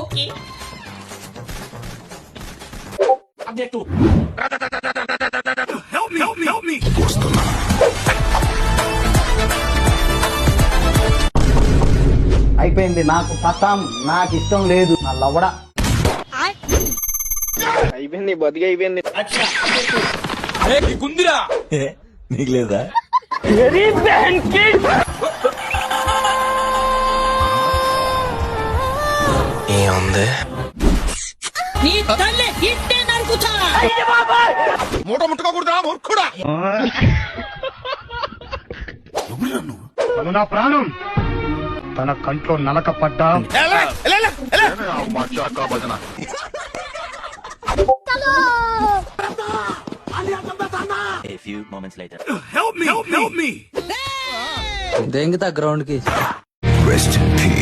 Okay. అయిపోయింది, నాకు పతాం, నాకు ఇష్టం లేదు, నా లవడ అయిపోయింది, బతికి అయిపోయింది. నీకు లేదా? ఏముంది? నీ తల్లి ఇట్టే నరుకుతా. మూట ముట్టుకోకూడదా మూర్ఖుడా? నా ప్రాణం తన కంట్లో నలక పడ్డా A few moments later. దెంగతా గ్రౌండ్ కి. Rest in peace.